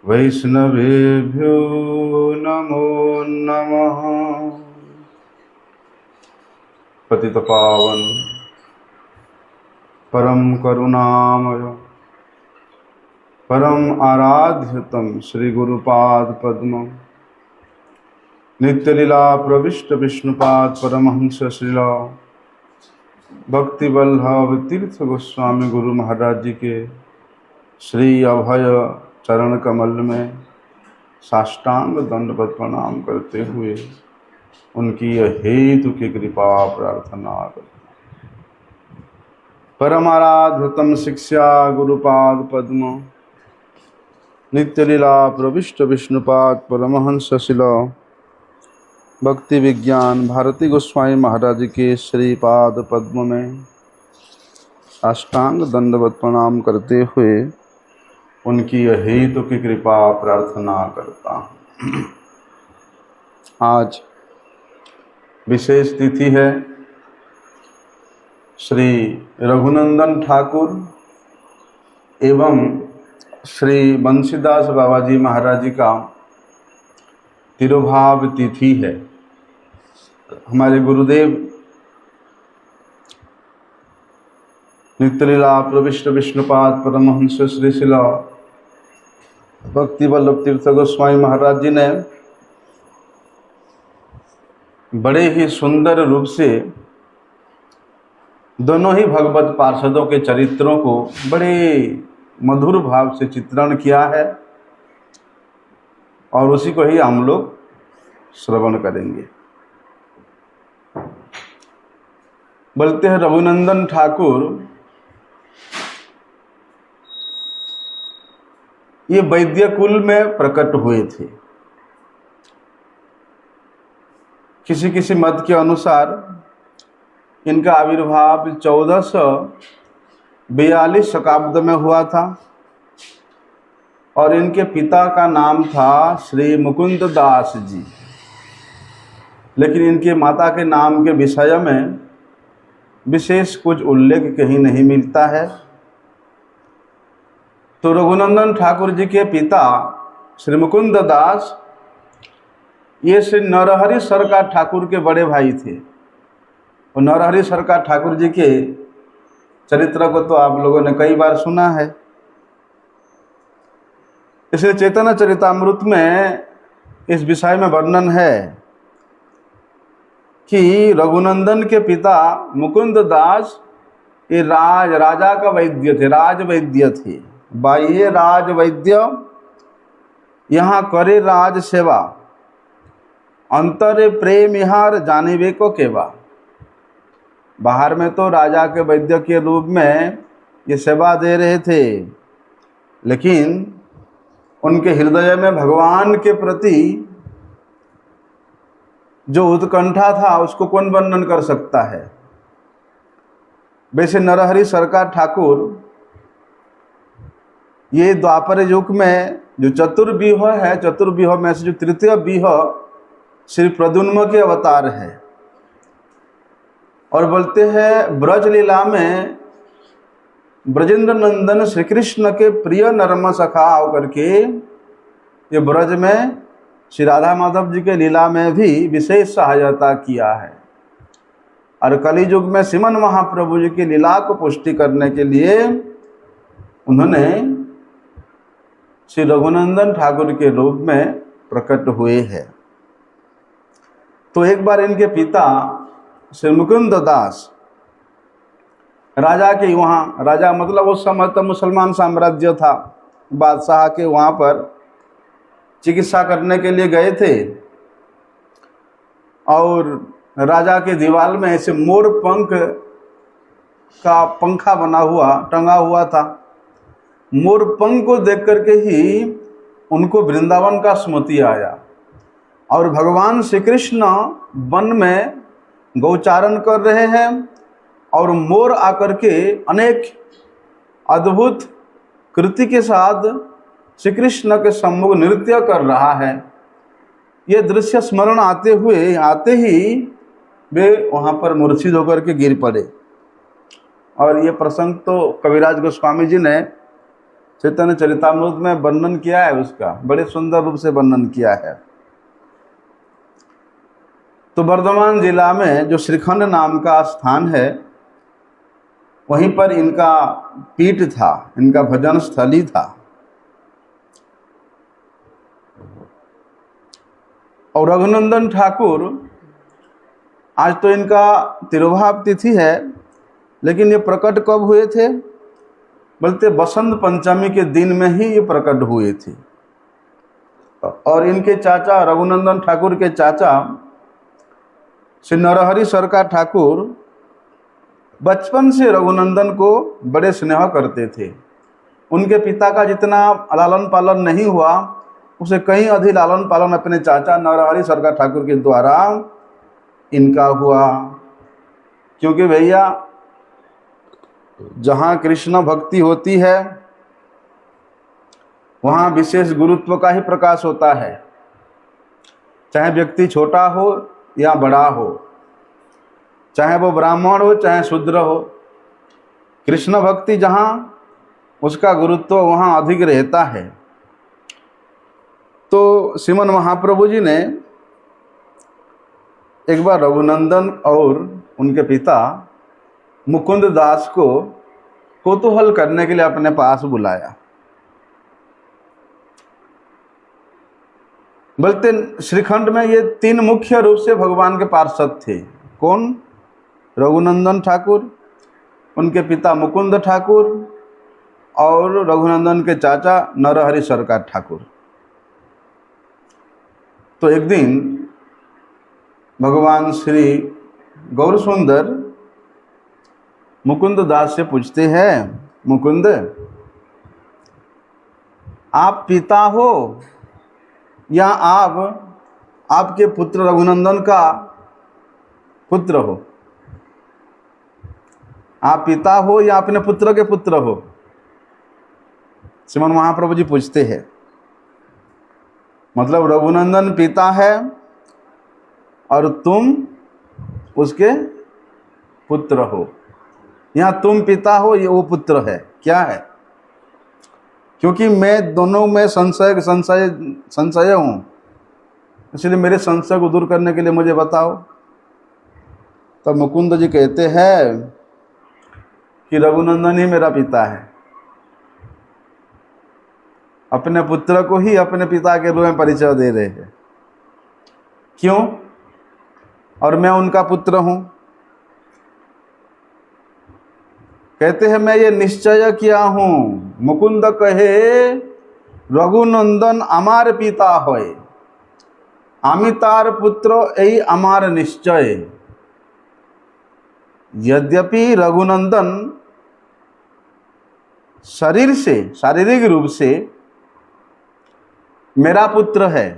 वैष्णवेभ्यो नमो नमः। पतितपावन परम करुणामय परम आराध्यतम श्री गुरुपाद पद्म नित्यलीला प्रविष्ट विष्णुपाद परमहंस श्रीला भक्ति वल्लभ तीर्थ गोस्वामी गुरु महाराज जी के श्री अभय चरण कमल में साष्टांग दंडवत प्रणाम करते हुए उनकी हेतु की कृपा प्रार्थना करते। परमाराध्यतम शिक्षा गुरुपाद पद्म नित्यलीला प्रविष्ट विष्णुपाद परमहंस शिला भक्ति विज्ञान भारती गोस्वामी महाराज के श्रीपाद पद्म में साष्टांग दंडवत प्रणाम करते हुए उनकी हेतु की कृपा प्रार्थना करता हूँ। आज विशेष तिथि है श्री रघुनंदन ठाकुर एवं श्री बंशीदास बाबा जी महाराज जी का तिरुभाव तिथि है। हमारे गुरुदेव नित्यलीला प्रविष्ट विष्णुपाद परमहंस श्री शिला भक्ति वल्लभ तीर्थ गोस्वामी महाराज जी ने बड़े ही सुंदर रूप से दोनों ही भगवत पार्षदों के चरित्रों को बड़े मधुर भाव से चित्रण किया है और उसी को ही हम लोग श्रवण करेंगे। बोलते हैं रघुनंदन ठाकुर ये वैद्य कुल में प्रकट हुए थे। किसी किसी मत के अनुसार इनका आविर्भाव 1442 शकाब्द में हुआ था और इनके पिता का नाम था श्री मुकुंद दास जी, लेकिन इनके माता के नाम के विषय में विशेष कुछ उल्लेख कहीं नहीं मिलता है। तो रघुनंदन ठाकुर जी के पिता श्री मुकुंद दास ये श्री नरहरि सरकार ठाकुर के बड़े भाई थे। और नरहरि सरकार ठाकुर जी के चरित्र को तो आप लोगों ने कई बार सुना है। इसलिए चैतन्य चरितामृत में इस विषय में वर्णन है कि रघुनंदन के पिता मुकुंद दास ये राजा का वैद्य थे, राज वैद्य थे। बाह्य राज वैद्य यहाँ करे राज सेवा, अंतर प्रेम यहाँ जानिबे को केवा। बाहर में तो राजा के वैद्य के रूप में ये सेवा दे रहे थे, लेकिन उनके हृदय में भगवान के प्रति जो उत्कंठा था उसको कौन वर्णन कर सकता है। वैसे नरहरि सरकार ठाकुर ये द्वापर युग में जो चतुर्व्यूह है, चतुर्व्यूह में से जो तृतीय व्यूह श्री प्रद्युम्न के अवतार है। और बोलते हैं ब्रज लीला में ब्रजेंद्र नंदन श्री कृष्ण के प्रिय नरम सखा होकर के ये ब्रज में श्री राधा माधव जी के लीला में भी विशेष सहायता किया है। और कली युग में श्रीमन महाप्रभु जी की लीला को पुष्टि करने के लिए उन्होंने श्री रघुनंदन ठाकुर के रूप में प्रकट हुए हैं। तो एक बार इनके पिता श्री मुकुंद दास राजा के वहाँ, राजा मतलब उस समय तो मुसलमान साम्राज्य था, बादशाह के वहाँ पर चिकित्सा करने के लिए गए थे। और राजा के दीवार में ऐसे मोर पंख का पंखा बना हुआ टंगा हुआ था। मोर पंख को देख करके ही उनको वृंदावन का स्मृति आया और भगवान श्री कृष्ण वन में गौचारण कर रहे हैं और मोर आकर के अनेक अद्भुत कृति के साथ श्री कृष्ण के सम्मुख नृत्य कर रहा है। ये दृश्य स्मरण आते ही वे वहाँ पर मूर्छित होकर के गिर पड़े। और ये प्रसंग तो कविराज गोस्वामी जी ने चैतन्य चरितामृत में वर्णन किया है उसका, बड़े सुंदर रूप से वर्णन किया है। तो वर्धमान जिला में जो श्रीखंड नाम का स्थान है, वहीं पर इनका पीठ था, इनका भजन स्थली था। और रघुनंदन ठाकुर, आज तो इनका तिरुभाव तिथि है, लेकिन ये प्रकट कब हुए थे? बोलते बसंत पंचमी के दिन में ही ये प्रकट हुए थे। और इनके चाचा रघुनंदन ठाकुर के चाचा श्री नरहरि सरकार ठाकुर बचपन से रघुनंदन को बड़े स्नेह करते थे। उनके पिता का जितना लालन पालन नहीं हुआ, उसे कहीं अधिक लालन पालन अपने चाचा नरहरि सरकार ठाकुर के द्वारा इनका हुआ। क्योंकि भैया, जहाँ कृष्ण भक्ति होती है वहाँ विशेष गुरुत्व का ही प्रकाश होता है, चाहे व्यक्ति छोटा हो या बड़ा हो, चाहे वो ब्राह्मण हो चाहे शूद्र हो। कृष्ण भक्ति जहाँ, उसका गुरुत्व वहाँ अधिक रहता है। तो श्रीमन महाप्रभु जी ने एक बार रघुनंदन और उनके पिता मुकुंद दास को कौतूहल करने के लिए अपने पास बुलाया। बोलते श्रीखंड में ये तीन मुख्य रूप से भगवान के पार्षद थे। कौन? रघुनंदन ठाकुर, उनके पिता मुकुंद ठाकुर और रघुनंदन के चाचा नरहरि सरकार ठाकुर। तो एक दिन भगवान श्री गौर सुंदर मुकुंद दास से पूछते हैं, मुकुंद, आप पिता हो या आप आपके पुत्र रघुनंदन का पुत्र हो? आप पिता हो या अपने पुत्र के पुत्र हो? श्रीमन महाप्रभु जी पूछते हैं। मतलब रघुनंदन पिता है और तुम उसके पुत्र हो। यहाँ तुम पिता हो, ये वो पुत्र है। क्या है? क्योंकि मैं दोनों में संशय हूँ, इसलिए मेरे संशय को दूर करने के लिए मुझे बताओ। तब मुकुंद जी कहते हैं कि रघुनंदन ही मेरा पिता है। अपने पुत्र को ही अपने पिता के रूप में परिचय दे रहे हैं। क्यों? और मैं उनका पुत्र हूँ। कहते हैं मैं ये निश्चय किया हूँ, मुकुंद कहे रघुनंदन अमार पिता होय, आमी तार पुत्र यही अमार निश्चय। यद्यपि रघुनंदन शरीर से, शारीरिक रूप से मेरा पुत्र है,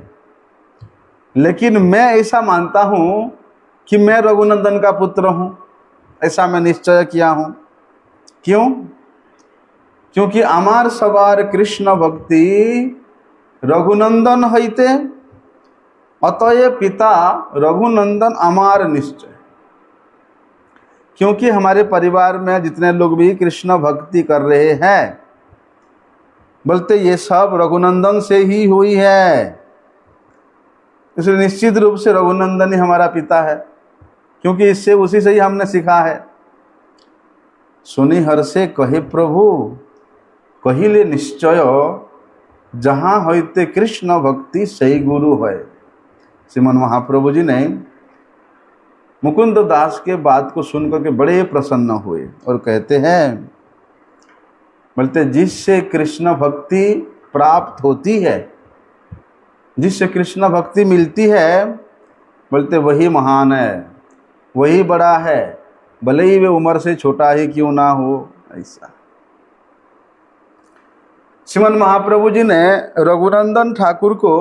लेकिन मैं ऐसा मानता हूँ कि मैं रघुनंदन का पुत्र हूँ। ऐसा मैं निश्चय किया हूँ। क्यों? क्योंकि अमार सवार कृष्ण भक्ति रघुनंदन हईते, अतएव पिता रघुनंदन अमार निश्चय। क्योंकि हमारे परिवार में जितने लोग भी कृष्ण भक्ति कर रहे हैं, बोलते ये सब रघुनंदन से ही हुई है, इसलिए निश्चित रूप से रघुनंदन ही हमारा पिता है, क्योंकि इससे उसी से ही हमने सीखा है। सुनी हर से कहे प्रभु कहिले निश्चय, जहाँ होते कृष्ण भक्ति सही गुरु है। श्रीमन महाप्रभु जी ने मुकुंद दास के बात को सुनकर के बड़े प्रसन्न हुए और कहते हैं, बोलते जिससे कृष्ण भक्ति प्राप्त होती है, जिससे कृष्ण भक्ति मिलती है, बोलते वही महान है, वही बड़ा है, भले ही वे उम्र से छोटा ही क्यों ना हो। ऐसा श्रीमन महाप्रभु जी ने रघुनंदन ठाकुर को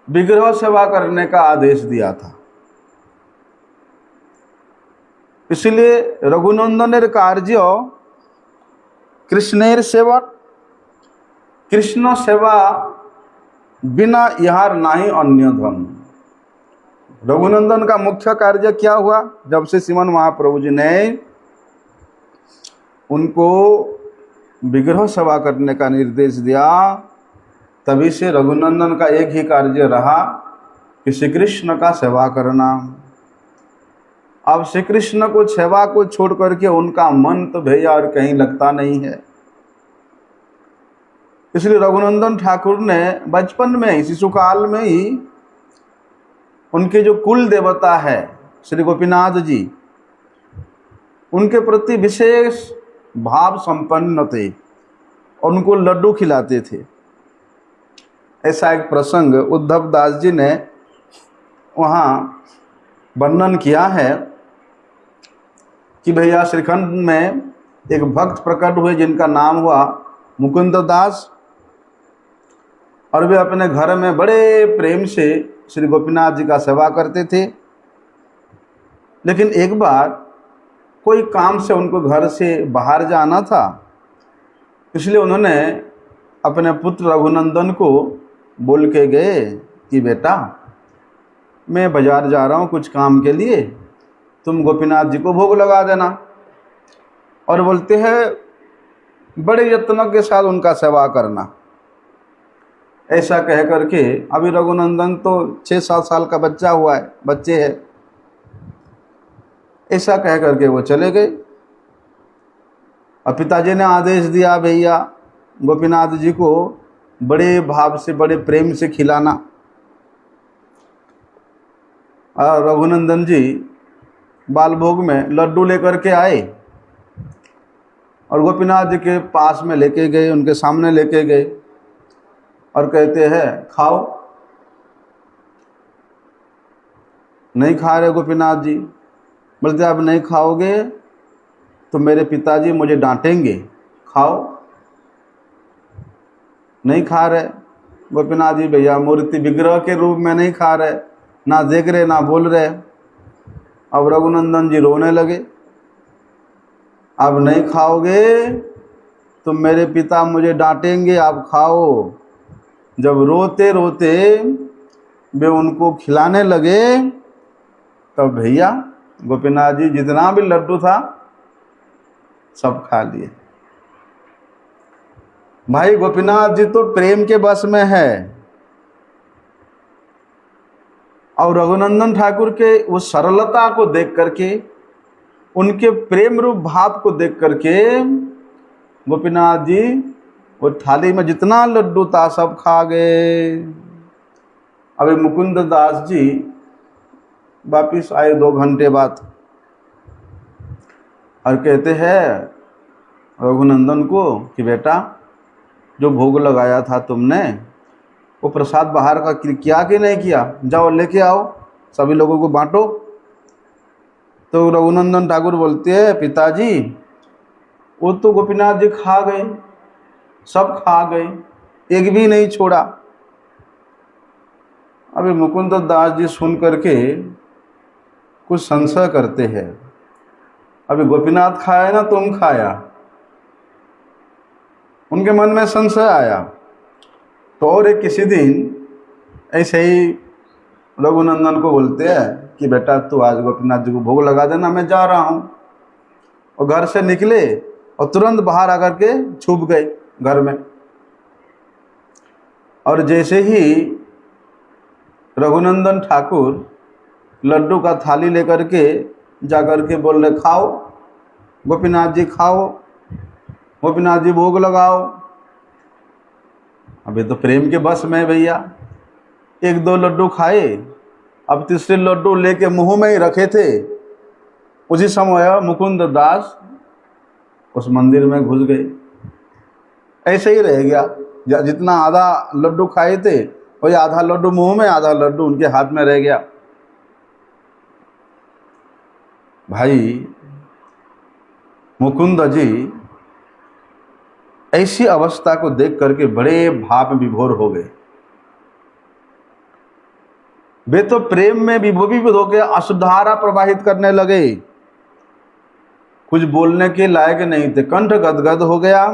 विग्रह सेवा करने का आदेश दिया था। इसलिए रघुनंदनेर कार्य कृष्णेर सेवा, कृष्ण सेवा बिना यार नहीं अन्य धन। रघुनंदन का मुख्य कार्य क्या हुआ? जब से श्रीमन महाप्रभु जी ने उनको विग्रह सेवा करने का निर्देश दिया, तभी से रघुनंदन का एक ही कार्य रहा कि श्री कृष्ण का सेवा करना। अब श्री कृष्ण को सेवा को छोड़ करके उनका मन तो भैया और कहीं लगता नहीं है। इसलिए रघुनंदन ठाकुर ने बचपन में ही, शिशुकाल में ही, उनके जो कुल देवता है श्री गोपीनाथ जी, उनके प्रति विशेष भाव संपन्न थे और उनको लड्डू खिलाते थे। ऐसा एक प्रसंग उद्धव दास जी ने वहाँ वर्णन किया है कि भैया श्रीखंड में एक भक्त प्रकट हुए जिनका नाम हुआ मुकुंद दास, और वे अपने घर में बड़े प्रेम से श्री गोपीनाथ जी का सेवा करते थे। लेकिन एक बार कोई काम से उनको घर से बाहर जाना था, इसलिए उन्होंने अपने पुत्र रघुनंदन को बोल के गए कि बेटा मैं बाजार जा रहा हूँ कुछ काम के लिए, तुम गोपीनाथ जी को भोग लगा देना। और बोलते हैं बड़े यत्नों के साथ उनका सेवा करना। ऐसा कह करके, अभी रघुनंदन तो 6-7 साल का बच्चा हुआ है, बच्चे है, ऐसा कह करके वो चले गए। और पिताजी ने आदेश दिया भैया गोपीनाथ जी को बड़े भाव से, बड़े प्रेम से खिलाना। और रघुनंदन जी बाल भोग में लड्डू लेकर के आए और गोपीनाथ जी के पास में लेके गए, उनके सामने लेके गए और कहते हैं खाओ। नहीं खा रहे गोपीनाथ जी। बोलते आप नहीं खाओगे तो मेरे पिताजी मुझे डांटेंगे, खाओ। नहीं खा रहे गोपीनाथ जी, भैया मूर्ति विग्रह के रूप में नहीं खा रहे, ना देख रहे ना बोल रहे। अब रघुनंदन जी रोने लगे, अब नहीं खाओगे तो मेरे पिता मुझे डांटेंगे, आप खाओ। जब रोते रोते वे उनको खिलाने लगे, तब भैया गोपीनाथ जी जितना भी लड्डू था सब खा लिए। भाई गोपीनाथ जी तो प्रेम के बस में है, और रघुनंदन ठाकुर के उस सरलता को देख करके, उनके प्रेम रूप भाव को देख करके गोपीनाथ जी वो थाली में जितना लड्डू था सब खा गए। अभी मुकुंद दास जी वापिस आए 2 घंटे बाद और कहते हैं रघुनंदन को कि बेटा जो भोग लगाया था तुमने वो प्रसाद बाहर का किया कि नहीं किया, जाओ लेके आओ, सभी लोगों को बांटो। तो रघुनंदन ठाकुर बोलते हैं पिताजी वो तो गोपीनाथ जी खा गए, सब खा गए, एक भी नहीं छोड़ा। अभी मुकुंद दास जी सुन करके कुछ संशय करते हैं, अभी गोपीनाथ खाया ना तुम खाया, उनके मन में संशय आया। तो और एक किसी दिन ऐसे ही रघुनंदन को बोलते हैं कि बेटा तू आज गोपीनाथ जी को भोग लगा देना, मैं जा रहा हूँ। और घर से निकले और तुरंत बाहर आकर के छुप गए घर में। और जैसे ही रघुनंदन ठाकुर लड्डू का थाली लेकर के जाकर के बोल रहे खाओ गोपीनाथ जी, खाओ गोपीनाथ जी भोग लगाओ। अभी तो प्रेम के बस में भैया, 1-2 लड्डू खाए, अब तीसरे लड्डू लेके मुंह में ही रखे थे। उसी समय मुकुंद दास उस मंदिर में घुस गए। ऐसे ही रह गया, जितना आधा लड्डू खाए थे वही आधा लड्डू मुंह में, आधा लड्डू उनके हाथ में रह गया। भाई मुकुंद जी ऐसी अवस्था को देख करके बड़े भाव विभोर हो गए। वे तो प्रेम में विभोर होकर अश्रुधारा प्रवाहित करने लगे, कुछ बोलने के लायक नहीं थे, कंठ गदगद हो गया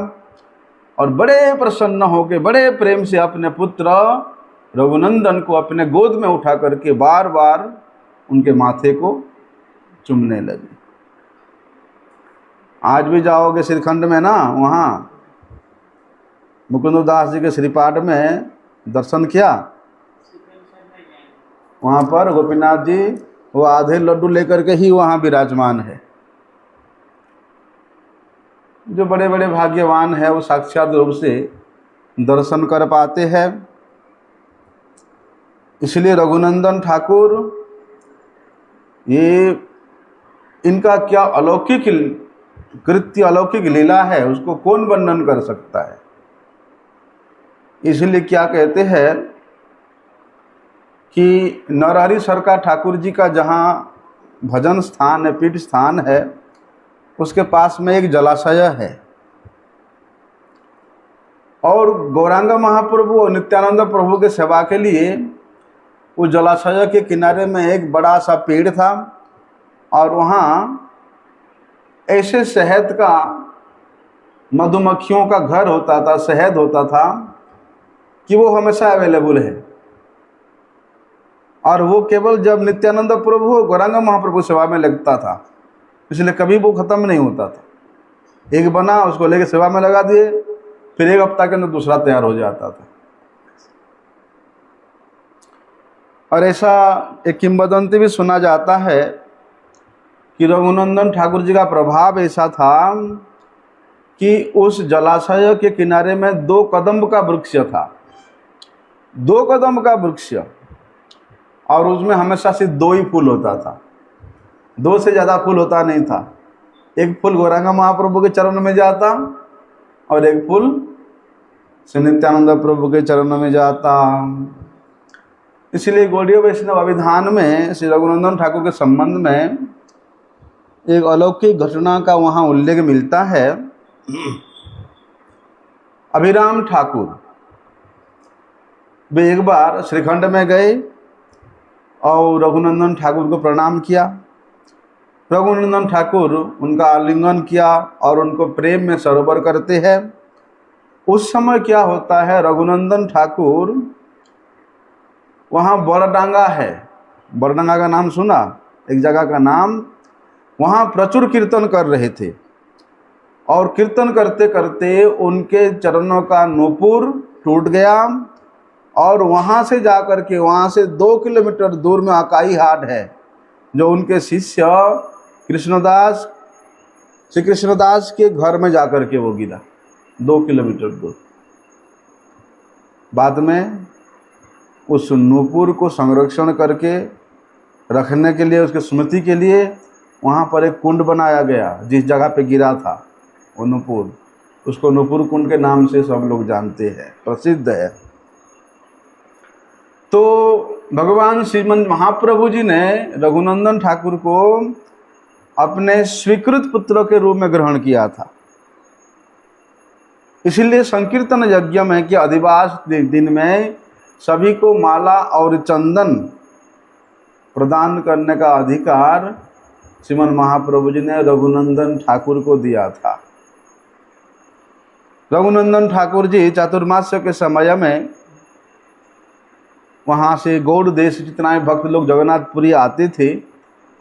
और बड़े प्रसन्न होकर बड़े प्रेम से अपने पुत्र रघुनंदन को अपने गोद में उठा करके बार बार उनके माथे को चूमने लगे। आज भी जाओगे श्रीखंड में ना, वहाँ मुकुंद दास जी के श्रीपाठ में दर्शन किया। वहाँ पर गोपीनाथ जी वो आधे लड्डू लेकर के ही वहाँ विराजमान है। जो बड़े बड़े भाग्यवान है वो साक्षात रूप से दर्शन कर पाते हैं। इसलिए रघुनंदन ठाकुर ये इनका क्या अलौकिक कृत्य, अलौकिक लीला है, उसको कौन वर्णन कर सकता है। इसलिए क्या कहते हैं कि नरहरि सरकार ठाकुर जी का जहाँ भजन स्थान है, पीठ स्थान है, उसके पास में एक जलाशय है और गौरांग महाप्रभु और नित्यानंद प्रभु के सेवा के लिए उस जलाशय के किनारे में एक बड़ा सा पेड़ था और वहाँ ऐसे शहद का, मधुमक्खियों का घर होता था, शहद होता था कि वो हमेशा अवेलेबल है। और वो केवल जब नित्यानंद प्रभु और गौरांग महाप्रभु सेवा में लगता था, इसलिए कभी वो ख़त्म नहीं होता था। एक बना, उसको लेके सेवा में लगा दिए, फिर एक हफ्ता के अंदर दूसरा तैयार हो जाता था। और ऐसा एक किंवदंती भी सुना जाता है कि रघुनंदन ठाकुर जी का प्रभाव ऐसा था कि उस जलाशय के किनारे में 2 कदम का वृक्ष था, 2 कदम का वृक्ष, और उसमें हमेशा सिर्फ 2 ही फूल होता था, 2 से ज़्यादा फूल होता नहीं था। एक फूल गौरांग महाप्रभु के चरण में जाता और एक फूल श्री नित्यानंद प्रभु के चरण में जाता। इसलिए गौड़ीय वैष्णव अभिधान में श्री रघुनंदन ठाकुर के संबंध में एक अलौकिक घटना का वहाँ उल्लेख मिलता है। अभिराम ठाकुर वे एक बार श्रीखंड में गए और रघुनंदन ठाकुर को प्रणाम किया। रघुनंदन ठाकुर उनका आलिंगन किया और उनको प्रेम में सरोवर करते हैं। उस समय क्या होता है, रघुनंदन ठाकुर वहाँ बड़डांगा है, बड़डांगा का नाम सुना, एक जगह का नाम, वहाँ प्रचुर कीर्तन कर रहे थे और कीर्तन करते करते उनके चरणों का नूपुर टूट गया और वहाँ से जाकर के, वहाँ से 2 किलोमीटर दूर में अकाई हाट है, जो उनके शिष्य कृष्णदास, श्री कृष्णदास के घर में जाकर के वो गिरा, 2 किलोमीटर दूर। बाद में उस नूपुर को संरक्षण करके रखने के लिए, उसके स्मृति के लिए वहाँ पर एक कुंड बनाया गया। जिस जगह पे गिरा था वो नूपुर, उसको नूपुर कुंड के नाम से सब लोग जानते हैं, प्रसिद्ध है। तो भगवान श्रीमंत महाप्रभु जी ने रघुनंदन ठाकुर को अपने स्वीकृत पुत्र के रूप में ग्रहण किया था। इसलिए संकीर्तन यज्ञ में कि अधिवास दिन में सभी को माला और चंदन प्रदान करने का अधिकार श्रीमन महाप्रभु जी ने रघुनंदन ठाकुर को दिया था। रघुनंदन ठाकुर जी चातुर्मास्य के समय में वहाँ से गौड़ देश जितना भक्त लोग जगन्नाथपुरी आते थे,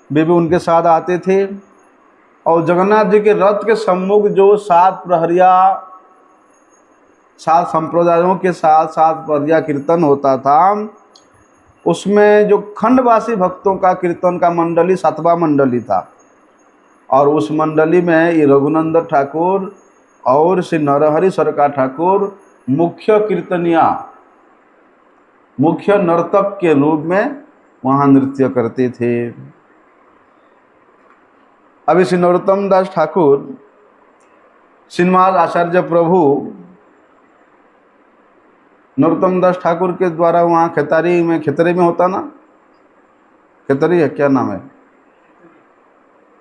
वे भी उनके साथ आते थे। और जगन्नाथ जी के रथ के सम्मुख जो 7 प्रहरिया, 7 संप्रदायों के साथ 7 प्रहरिया कीर्तन होता था, उसमें जो खंडवासी भक्तों का कीर्तन का मंडली 7वां मंडली था। और उस मंडली में ये रघुनंदन ठाकुर और श्री नरहरि सरकार ठाकुर मुख्य कीर्तनिया, मुख्य नर्तक के रूप में वहाँ नृत्य करते थे। अभी श्री नरोत्तम दास ठाकुर, श्रीनिवास आचार्य प्रभु नरोत्तम दास ठाकुर के द्वारा वहाँ खेतरी में होता ना, खेतरी है, क्या नाम है,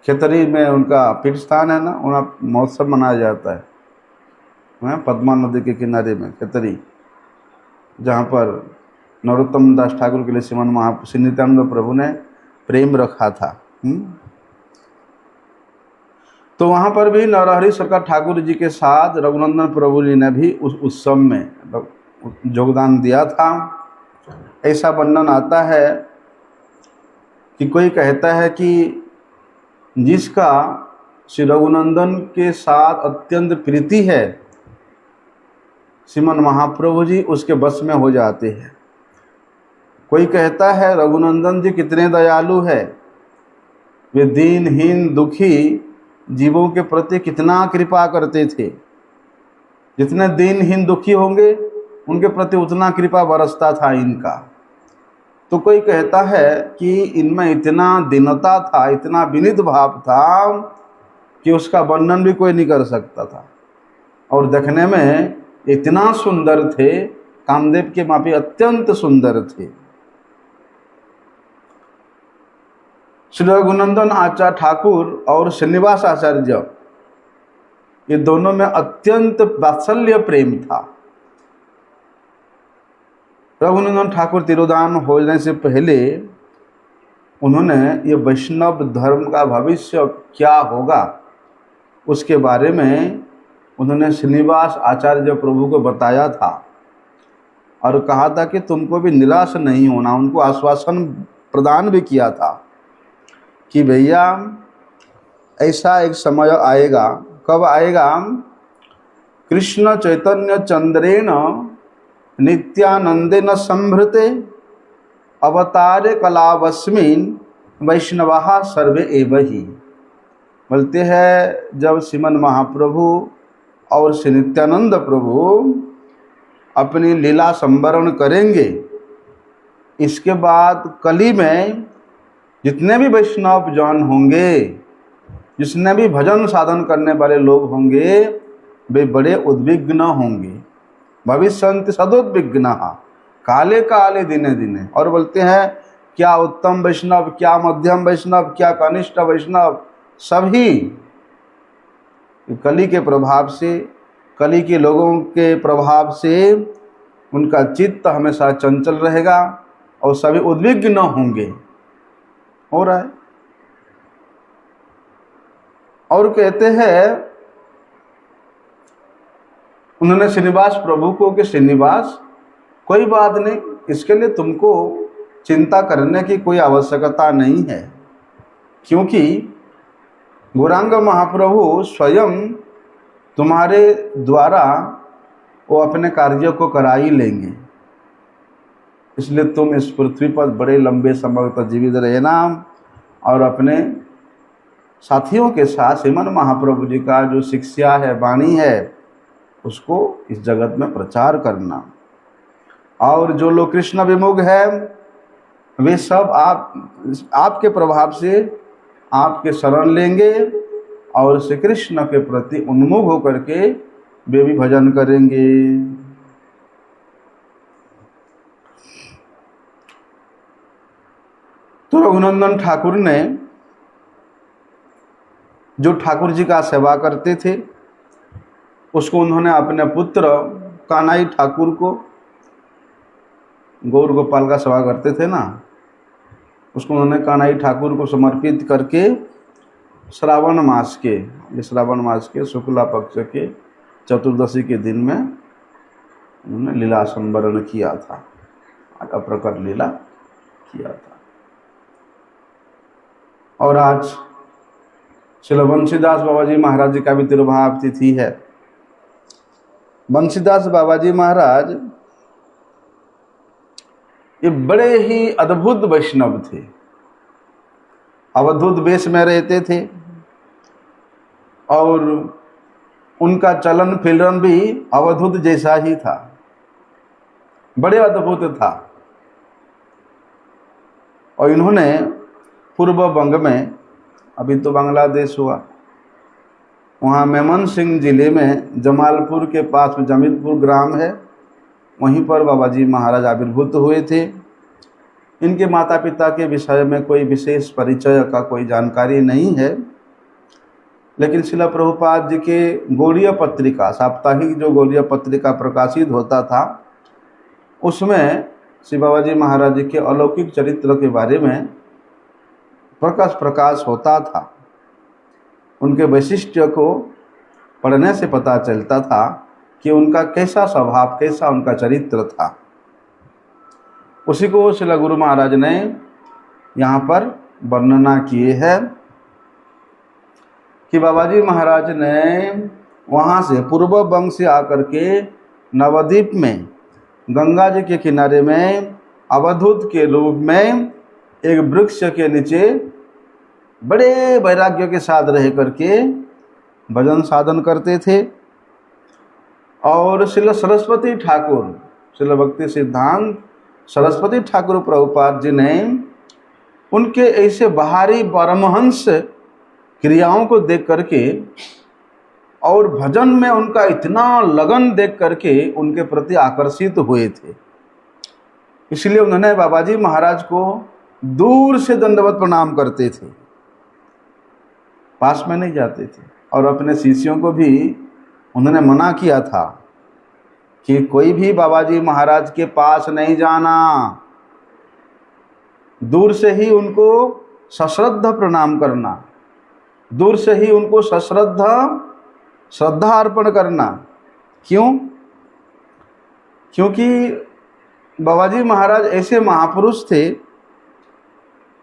खेतरी में उनका पीठ स्थान है ना, वहाँ महोत्सव मनाया जाता है, पद्मा नदी के किनारे में खेतरी, जहाँ पर नरोत्तम दास ठाकुर के लिए श्री नित्यानंद प्रभु ने प्रेम रखा था। तो वहाँ पर भी नरहरि सरकार ठाकुर जी के साथ रघुनंदन प्रभु जी ने भी उस उत्सव में योगदान दिया था। ऐसा वर्णन आता है कि कोई कहता है कि जिसका श्री रघुनंदन के साथ अत्यंत प्रीति है, श्रीमन महाप्रभु जी उसके बस में हो जाते हैं। कोई कहता है रघुनंदन जी कितने दयालु है, वे दीनहीन दुखी जीवों के प्रति कितना कृपा करते थे। जितने दीनहीन दुखी होंगे उनके प्रति उतना कृपा बरसता था इनका। तो कोई कहता है कि इनमें इतना दीनता था, इतना विनीत भाव था कि उसका वर्णन भी कोई नहीं कर सकता था। और देखने में इतना सुंदर थे, कामदेव के मापी अत्यंत सुंदर थे। श्री रघुनंदन आचार्य ठाकुर और श्रीनिवास आचार्य, ये दोनों में अत्यंत वात्सल्य प्रेम था। रघुनंदन ठाकुर तिरोधान होने से पहले उन्होंने ये वैष्णव धर्म का भविष्य क्या होगा उसके बारे में उन्होंने श्रीनिवास आचार्य प्रभु को बताया था और कहा था कि तुमको भी निराश नहीं होना। उनको आश्वासन प्रदान भी किया था कि भैया ऐसा एक समय आएगा। कब आएगा? कृष्ण चैतन्य चंद्रेण नित्यानंदेन संभृते अवतारे कलावस्मिन वैष्णवा सर्वे एव ही। बोलते हैं जब श्रीमन महाप्रभु और श्री नित्यानंद प्रभु अपनी लीला संवरण करेंगे, इसके बाद कली में जितने भी वैष्णव जन होंगे, जितने भी भजन साधन करने वाले लोग होंगे, वे बड़े उद्विग्न होंगे। भविष्यन्ति सदुद्विग्न काले काले दिने दिने। और बोलते हैं क्या उत्तम वैष्णव, क्या मध्यम वैष्णव, क्या कनिष्ठ वैष्णव, सभी कली के प्रभाव से, कली के लोगों के प्रभाव से उनका चित्त हमेशा चंचल रहेगा और सभी उद्विग्न होंगे। हो रहा है। और कहते हैं उन्होंने श्रीनिवास प्रभु को कि श्रीनिवास कोई बात नहीं, इसके लिए तुमको चिंता करने की कोई आवश्यकता नहीं है, क्योंकि गौरांग महाप्रभु स्वयं तुम्हारे द्वारा वो अपने कार्य को करा ही लेंगे। इसलिए तुम इस पृथ्वी पर बड़े लंबे समय तक जीवित रहना और अपने साथियों के साथ श्रीमन महाप्रभु जी का जो शिक्षा है, वाणी है, उसको इस जगत में प्रचार करना। और जो लोग कृष्ण विमुख है वे सब आपके प्रभाव से आपके शरण लेंगे और श्री कृष्ण के प्रति उन्मुख होकर के वे भी भजन करेंगे। तो रघुनंदन ठाकुर ने जो ठाकुर जी का सेवा करते थे उसको उन्होंने अपने पुत्र कानाई ठाकुर को, गौर गोपाल का सेवा करते थे ना, उसको उन्होंने कानाई ठाकुर को समर्पित करके श्रावण मास के शुक्ला पक्ष के चतुर्दशी के दिन में उन्होंने लीला संवरण किया था, अप्रकट लीला किया था। और आज श्री बंशीदास बाबा जी महाराज जी का भी तिरुभाव तिथि है। बंशीदास बाबा जी महाराज ये बड़े ही अद्भुत वैष्णव थे, अवधूत वेश में रहते थे और उनका चलन फिलन भी अवधूत जैसा ही था, बड़े अद्भुत था। और इन्होंने पूर्व बंग में, अभी तो बांग्लादेश हुआ, वहाँ मेमन सिंह जिले में जमालपुर के पास में जमीरपुर ग्राम है, वहीं पर बाबा जी महाराज आविर्भूत हुए थे। इनके माता पिता के विषय में कोई विशेष परिचय का कोई जानकारी नहीं है, लेकिन श्रील प्रभुपाद जी के गौड़ीय पत्रिका, साप्ताहिक जो गौड़ीय पत्रिका प्रकाशित होता था, उसमें श्री बाबा जी महाराज जी के अलौकिक चरित्र के बारे में प्रकाश होता था। उनके वैशिष्ट्य को पढ़ने से पता चलता था कि उनका कैसा स्वभाव, कैसा उनका चरित्र था। उसी को श्रील गुरु महाराज ने यहाँ पर वर्णना किए हैं कि बाबा जी महाराज ने वहाँ से पूर्व बंग से आकर के नवद्वीप में गंगा जी के किनारे में अवधूत के रूप में एक वृक्ष के नीचे बड़े वैराग्य के साथ रह करके भजन साधन करते थे। और श्रील सरस्वती ठाकुर, श्रील भक्ति सिद्धांत सरस्वती ठाकुर प्रभुपाद जी ने उनके ऐसे बाहरी परमहंस क्रियाओं को देख करके और भजन में उनका इतना लगन देख करके उनके प्रति आकर्षित हुए थे। इसलिए उन्होंने बाबाजी महाराज को दूर से दंडवत प्रणाम करते थे, पास में नहीं जाते थे। और अपने शिष्यों को भी उन्होंने मना किया था कि कोई भी बाबाजी महाराज के पास नहीं जाना, दूर से ही उनको सश्रद्धा प्रणाम करना, दूर से ही उनको श्रद्धा अर्पण करना। क्यों? क्योंकि बाबाजी महाराज ऐसे महापुरुष थे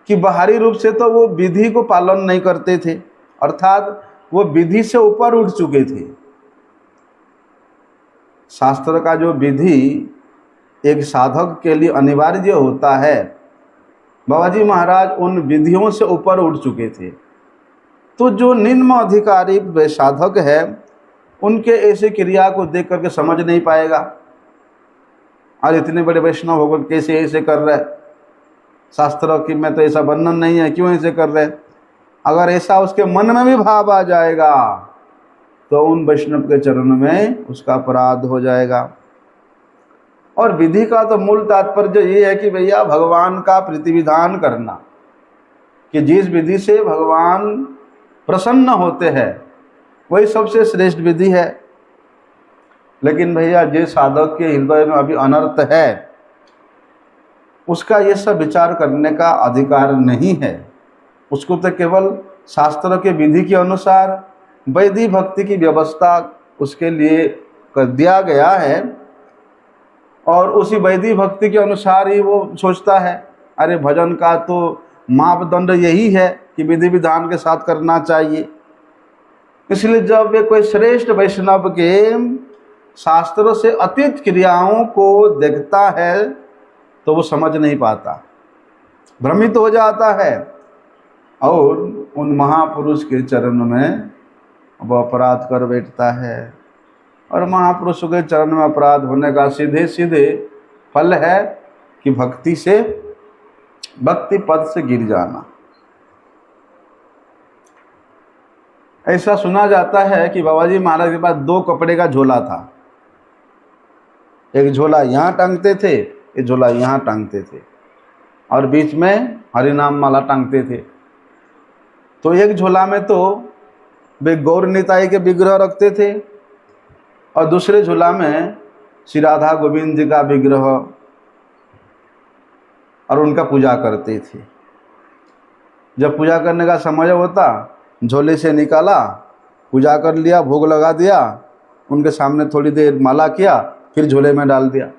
कि बाहरी रूप से तो वो विधि को पालन नहीं करते थे, अर्थात वो विधि से ऊपर उठ चुके थे। शास्त्र का जो विधि एक साधक के लिए अनिवार्य होता है, बाबाजी महाराज उन विधियों से ऊपर उठ चुके थे। तो जो निम्न अधिकारी साधक है उनके ऐसे क्रिया को देख करके समझ नहीं पाएगा, और इतने बड़े वैष्णव होकर कैसे ऐसे कर रहे, शास्त्र की में तो ऐसा वर्णन नहीं है, क्यों ऐसे कर रहे। अगर ऐसा उसके मन में भी भाव आ जाएगा तो उन वैष्णव के चरणों में उसका अपराध हो जाएगा। और विधि का तो मूल तात्पर्य ये है कि भैया भगवान का प्रतिविधान करना, कि जिस विधि से भगवान प्रसन्न होते हैं वही सबसे श्रेष्ठ विधि है। लेकिन भैया जिस साधक के हृदय में अभी अनर्थ है उसका ये सब विचार करने का अधिकार नहीं है। उसको तो केवल शास्त्र के विधि के अनुसार वैदिक भक्ति की व्यवस्था उसके लिए कर दिया गया है, और उसी वैदिक भक्ति के अनुसार ही वो सोचता है अरे भजन का तो मापदंड यही है कि विधि विधान के साथ करना चाहिए। इसलिए जब वे कोई श्रेष्ठ वैष्णव के शास्त्रों से अतीत क्रियाओं को देखता है तो वो समझ नहीं पाता, भ्रमित हो जाता है, और उन महापुरुष के चरण में वो अपराध कर बैठता है। और महापुरुषों के चरण में अपराध होने का सीधे सीधे फल है कि भक्ति पद से गिर जाना। ऐसा सुना जाता है कि बाबाजी महाराज के पास 2 कपड़े का झोला था, एक झोला यहाँ टांगते थे, एक झोला यहाँ टांगते थे, और बीच में हरिनाम माला टांगते थे। तो एक झोला में तो वे गौर निताई के विग्रह रखते थे, और दूसरे झोला में श्री राधा गोविंद जी का विग्रह, और उनका पूजा करते थे। जब पूजा करने का समय होता झोले से निकाला, पूजा कर लिया, भोग लगा दिया, उनके सामने थोड़ी देर माला किया, फिर झोले में डाल दिया।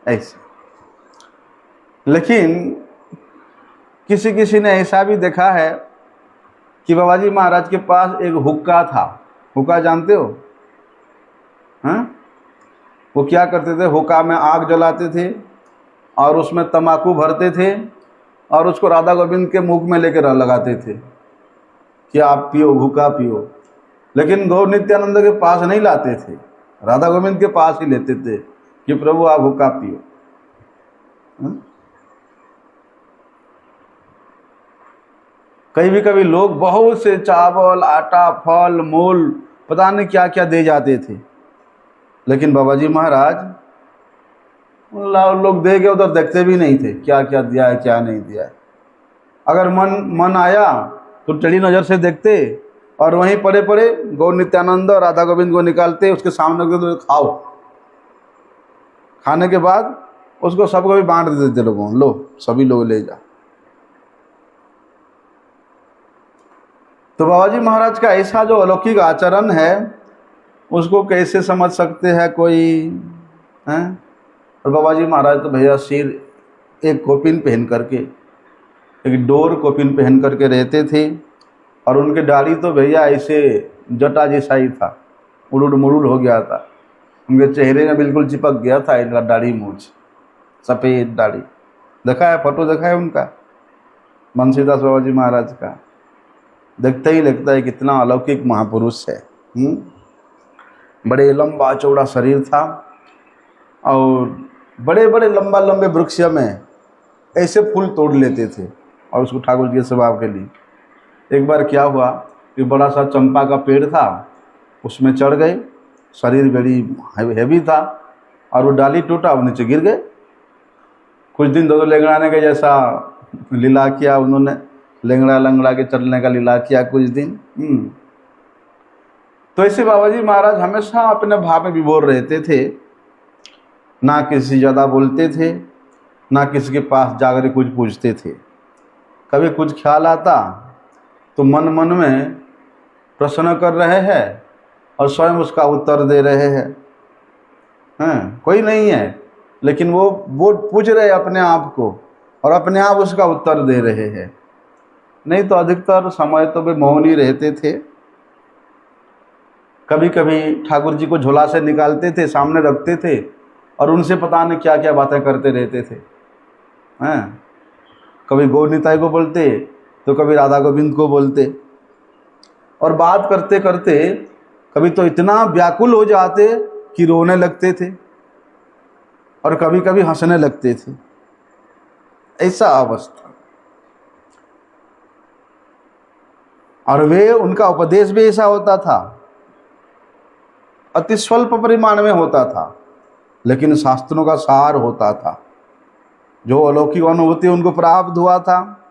ऐसे। लेकिन किसी किसी ने ऐसा भी देखा है कि बाबाजी महाराज के पास एक हुक्का था। हुक्का जानते हो? हाँ, वो क्या करते थे, हुक्का में आग जलाते थे और उसमें तंबाकू भरते थे और उसको राधा गोविंद के मुख में लेकर लगाते थे कि आप पियो, हुक्का पियो। लेकिन गौर नित्यानंद के पास नहीं लाते थे, राधा गोविंद के पास ही लेते थे कि प्रभु आप हुक्का पियो। कभी लोग बहुत से चावल, आटा, फल, मूल, पता नहीं क्या क्या दे जाते थे, लेकिन बाबाजी महाराज लोग दे गए उधर देखते भी नहीं थे क्या क्या दिया है क्या नहीं दिया है। अगर मन आया तो टेढ़ी नज़र से देखते और वहीं पड़े पड़े गौर नित्यानंद और राधा गोविंद को निकालते, उसके सामने तो खाओ। खाने के बाद उसको सबको भी बांट देते लोगों, लो सभी लोग ले जा। तो बाबाजी महाराज का ऐसा जो अलौकिक आचरण है उसको कैसे समझ सकते हैं कोई हैं? और बाबाजी महाराज तो भैया सिर एक कोपिन पहन करके, एक डोर कोपिन पहन करके रहते थे, और उनके दाढ़ी तो भैया ऐसे जटा जैसा ही था, उड़ुड़ मुड़ुड़ हो गया था, उनके चेहरे में बिल्कुल चिपक गया था इनका दाढ़ी मूछ, सफ़ेद दाढ़ी। देखा है, फोटो देखा है उनका, बंसीदास बाबा जी महाराज का। देखते ही लगता है कितना अलौकिक महापुरुष है। बड़े लंबा चौड़ा शरीर था और बड़े बड़े लंबा लंबे वृक्ष में ऐसे फूल तोड़ लेते थे और उसको ठाकुर जी के स्वभाव के लिए। एक बार क्या हुआ कि बड़ा सा चंपा का पेड़ था, उसमें चढ़ गए, शरीर बड़ी हैवी था और वो डाली टूटा, वो नीचे गिर गए। कुछ दिन दो लेंगड़ाने के जैसा लीला किया उन्होंने, लेंगड़ा लंगड़ा के चलने का लीला किया कुछ दिन। तो ऐसे बाबा जी महाराज हमेशा अपने भाव में विभोर रहते थे, ना किसी ज़्यादा बोलते थे, ना किसी के पास जाकर कुछ पूछते थे। कभी कुछ ख्याल आता तो मन मन में प्रश्न कर रहे हैं और स्वयं उसका उत्तर दे रहे हैं। कोई नहीं है, लेकिन वो पूछ रहे अपने आप को और अपने आप उसका उत्तर दे रहे हैं। नहीं तो अधिकतर समय तो वे मौन ही रहते थे। कभी कभी ठाकुर जी को झोला से निकालते थे, सामने रखते थे और उनसे पता नहीं क्या क्या बातें करते रहते थे। कभी गौर निताई को बोलते तो कभी राधा गोविंद को बोलते, और बात करते करते कभी तो इतना व्याकुल हो जाते कि रोने लगते थे और कभी कभी हंसने लगते थे। ऐसा अवस्था। और वे उनका उपदेश भी ऐसा होता था, अति स्वल्प परिमाण में होता था, लेकिन शास्त्रों का सार होता था। जो अलौकिक अनुभूति उनको प्राप्त हुआ था,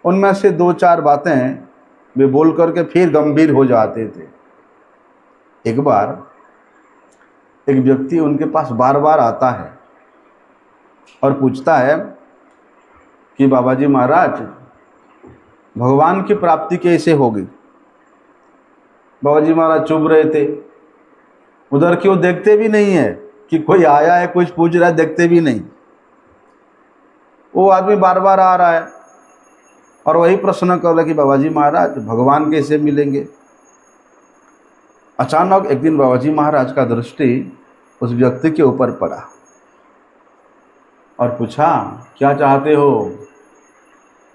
उनमें से दो चार बातें वे बोल करके फिर गंभीर हो जाते थे। एक बार एक व्यक्ति उनके पास बार बार आता है और पूछता है कि बाबा जी महाराज, भगवान की प्राप्ति कैसे होगी? बाबा जी महाराज चुप रहे थे, उधर क्यों देखते भी नहीं है कि कोई आया है कुछ पूछ रहा है, देखते भी नहीं। वो आदमी बार बार आ रहा है और वही प्रश्न कर रहा है कि बाबा जी महाराज भगवान कैसे मिलेंगे? अचानक एक दिन बाबा जी महाराज का दृष्टि उस व्यक्ति के ऊपर पड़ा और पूछा, क्या चाहते हो?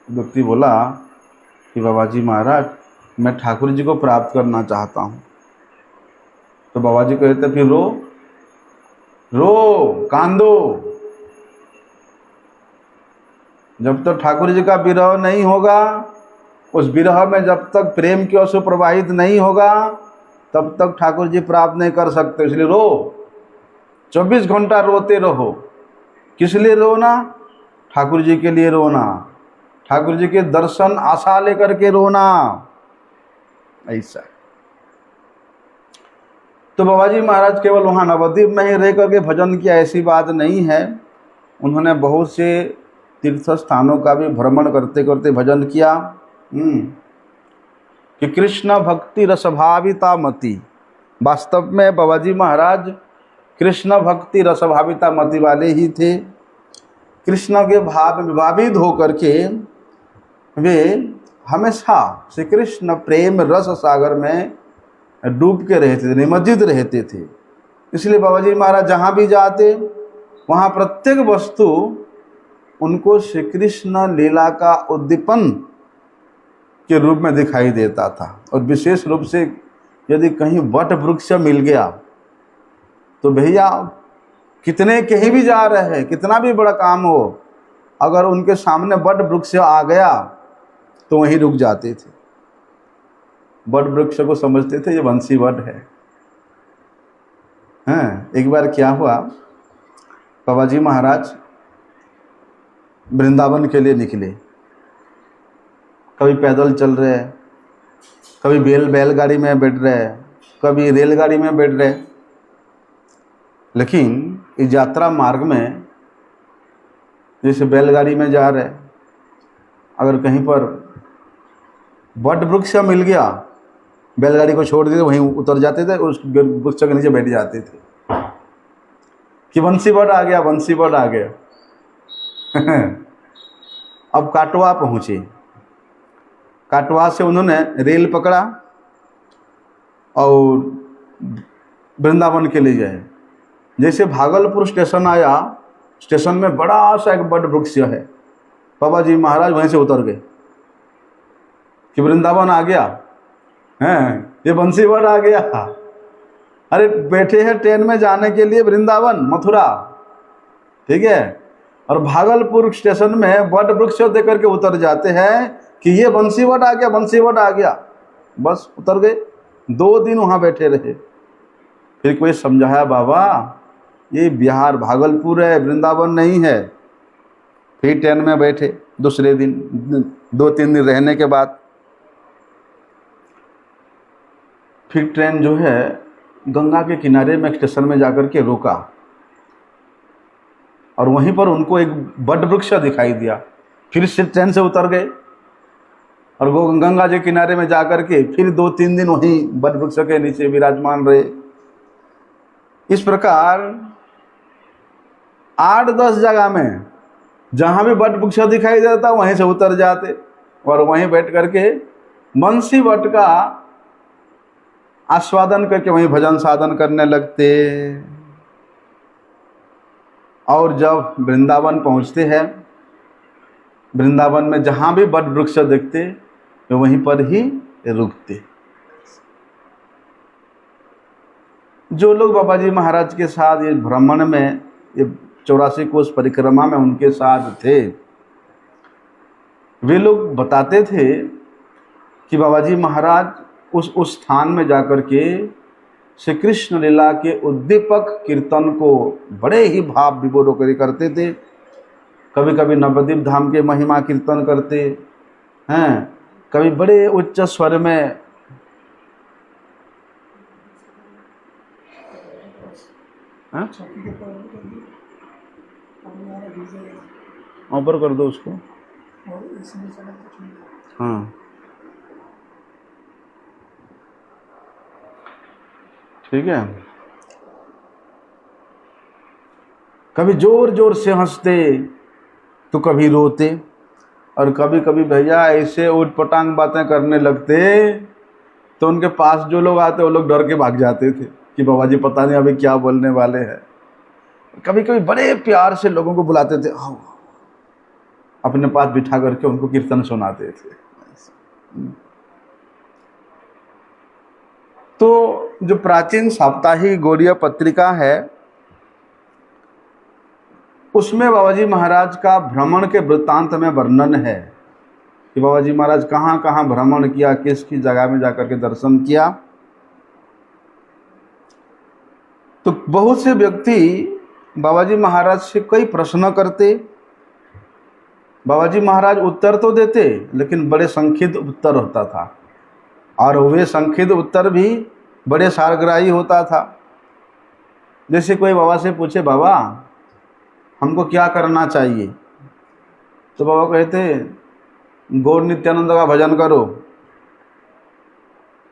व्यक्ति बोला कि बाबा जी महाराज, मैं ठाकुर जी को प्राप्त करना चाहता हूँ। तो बाबा जी कहते, फिर रो रो, कांदो। जब तक ठाकुर जी का विरह नहीं होगा, उस विरह में जब तक प्रेम की आंसू प्रवाहित नहीं होगा, तब तक ठाकुर जी प्राप्त नहीं कर सकते। इसलिए रो, 24 घंटा रोते रहो। किस लिए रोना? ठाकुर जी के लिए रोना, ठाकुर जी के दर्शन आशा लेकर के रोना। ऐसा। तो बाबा जी महाराज केवल वहाँ नवद्वीप में ही रह करके भजन किया, ऐसी बात नहीं है। उन्होंने बहुत से तीर्थ स्थानों का भी भ्रमण करते करते भजन किया। कि कृष्ण भक्ति रसभाविता मति। वास्तव में बाबा जी महाराज कृष्ण भक्ति रसभाविता मति वाले ही थे। कृष्ण के भाव में विभावित होकर के वे हमेशा श्री कृष्ण प्रेम रस सागर में डूब के रहते थे, निमज्जित रहते थे। इसलिए बाबा जी महाराज जहाँ भी जाते, वहाँ प्रत्येक वस्तु उनको श्री कृष्ण लीला का उद्दीपन के रूप में दिखाई देता था। और विशेष रूप से यदि कहीं वट वृक्ष मिल गया तो भैया कितने कहीं भी जा रहे हैं, कितना भी बड़ा काम हो, अगर उनके सामने वट वृक्ष आ गया तो वहीं रुक जाते थे। वट वृक्ष को समझते थे ये बंसी वट है। एक बार क्या हुआ, बाबा जी महाराज वृंदावन के लिए निकले। कभी पैदल चल रहे, कभी बैलगाड़ी में बैठ रहे, कभी रेलगाड़ी में बैठ रहे। लेकिन इस यात्रा मार्ग में जैसे बैलगाड़ी में जा रहे, अगर कहीं पर वट वृक्ष मिल गया, बैलगाड़ी को छोड़ देते वहीं उतर जाते थे, उस वृक्ष के नीचे बैठ जाते थे कि बंसी वट आ गया, बंसी वट आ गया। अब काटवा पहुँचे। काटवा से उन्होंने रेल पकड़ा और वृंदावन के लिए गए। जैसे भागलपुर स्टेशन आया, स्टेशन में बड़ा सा एक बड़ वृक्ष है, बाबा जी महाराज वहीं से उतर गए कि वृंदावन आ गया हैं, ये बंसीवाड़ा आ गया। अरे बैठे हैं ट्रेन में जाने के लिए वृंदावन मथुरा, ठीक है, और भागलपुर स्टेशन में बड़ वृक्ष देख करके उतर जाते हैं कि ये बंसीवाड़ा आ गया, बंसीवाड़ा आ गया, बस उतर गए। 2 दिन वहाँ बैठे रहे। फिर कोई समझाया, बाबा ये बिहार भागलपुर है, वृंदावन नहीं है। फिर ट्रेन में बैठे। दूसरे दिन 2-3 दिन रहने के बाद फिर ट्रेन जो है गंगा के किनारे में स्टेशन में जाकर के रुका, और वहीं पर उनको एक बड़ वृक्ष दिखाई दिया। फिर से ट्रेन से उतर गए और वो गंगा जी किनारे में जाकर के फिर 2-3 दिन वहीं बड़ वृक्ष के नीचे विराजमान रहे। इस प्रकार 8-10 जगह में जहाँ भी बड़ वृक्ष दिखाई देता वहीं से उतर जाते और वहीं बैठ करके बंसी वट का आस्वादन करके वहीं भजन साधन करने लगते। और जब वृंदावन पहुँचते हैं, वृंदावन में जहाँ भी बड़ वृक्ष देखते तो वहीं पर ही रुकते। जो लोग बाबा जी महाराज के साथ ये भ्रमण में, ये 84 कोस परिक्रमा में उनके साथ थे, वे लोग बताते थे कि बाबा जी महाराज उस स्थान में जाकर के श्री कृष्ण लीला के उद्दीपक कीर्तन को बड़े ही भाव विभोर होकर करते थे। कभी कभी नवद्वीप धाम के महिमा कीर्तन करते हैं, कभी बड़े उच्च स्वर में ऊपर कर दो उसको। हाँ ठीक है। कभी जोर जोर से हंसते तो कभी रोते, और कभी कभी भैया ऐसे उठ पटांग बातें करने लगते तो उनके पास जो लोग आते वो लोग डर के भाग जाते थे कि बाबा जी पता नहीं अभी क्या बोलने वाले हैं। कभी कभी बड़े प्यार से लोगों को बुलाते थे, आओ, अपने पास बिठा करके उनको कीर्तन सुनाते थे। तो जो प्राचीन साप्ताहिक गौड़ीय पत्रिका है उसमें बाबा जी महाराज का भ्रमण के वृत्तांत में वर्णन है कि बाबा जी महाराज कहाँ कहाँ भ्रमण किया, किस किस जगह में जाकर के दर्शन किया। तो बहुत से व्यक्ति बाबा जी महाराज से कई प्रश्न करते, बाबा जी महाराज उत्तर तो देते लेकिन बड़े संक्षिप्त उत्तर होता था, और वे संक्षिप्त उत्तर भी बड़े सारग्राही होता था। जैसे कोई बाबा से पूछे, बाबा हमको क्या करना चाहिए, तो बाबा कहते गौर नित्यानंद का भजन करो।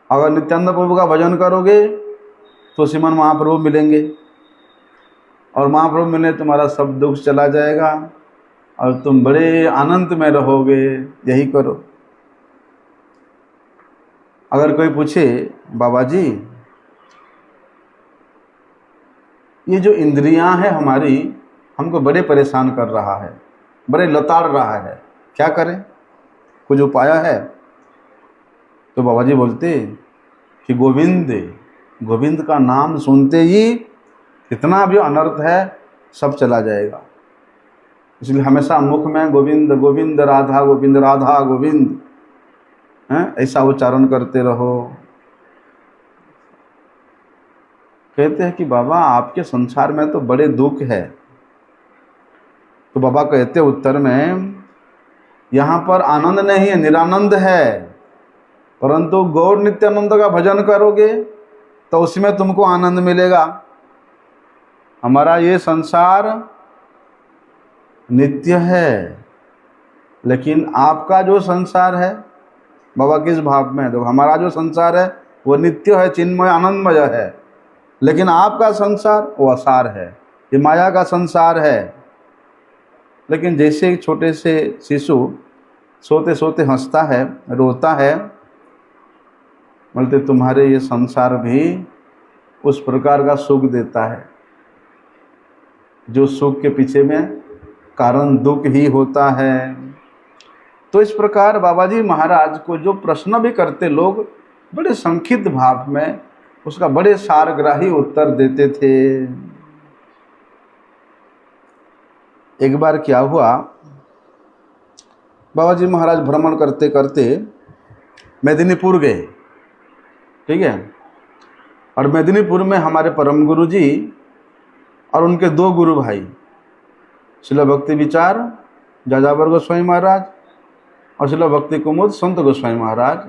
अगर नित्यानंद प्रभु का भजन करोगे तो श्रीमन महाप्रभु मिलेंगे, और महाप्रभु मिले तुम्हारा सब दुख चला जाएगा और तुम बड़े आनंद में रहोगे, यही करो। अगर कोई पूछे, बाबा जी ये जो इंद्रियां हैं हमारी, हमको बड़े परेशान कर रहा है, बड़े लताड़ रहा है, क्या करें, कुछ उपाय है? तो बाबा जी बोलते कि गोविंद का नाम सुनते ही कितना भी अनर्थ है सब चला जाएगा। इसलिए हमेशा मुख में गोविंद गोविंद राधा गोविंद राधा गोविंद ऐसा उच्चारण करते रहो। कहते हैं कि बाबा आपके संसार में तो बड़े दुख है। तो बाबा कहते उत्तर में, यहाँ पर आनंद नहीं है, निरानंद है, परंतु गौर नित्यानंद का भजन करोगे तो उसमें तुमको आनंद मिलेगा। हमारा ये संसार नित्य है, लेकिन आपका जो संसार है, बाबा किस भाव में, तो हमारा जो संसार है वो नित्य है, चिन्मय आनंदमय है, लेकिन आपका संसार वो असार है, ये माया का संसार है। लेकिन जैसे एक छोटे से शिशु सोते सोते हंसता है, रोता है, बोलते तुम्हारे ये संसार भी उस प्रकार का सुख देता है जो सुख के पीछे में कारण दुख ही होता है। तो इस प्रकार बाबा जी महाराज को जो प्रश्न भी करते लोग बड़े संक्षिप्त भाव में उसका बड़े सारग्राही उत्तर देते थे। एक बार क्या हुआ, बाबा जी महाराज भ्रमण करते करते मेदिनीपुर गए, ठीक है। और मेदिनीपुर में हमारे परम गुरु जी और उनके दो गुरु भाई शिला भक्ति विचार जाजावर गोस्वामी महाराज और शिला भक्ति कुमुद संत गोस्वामी महाराज,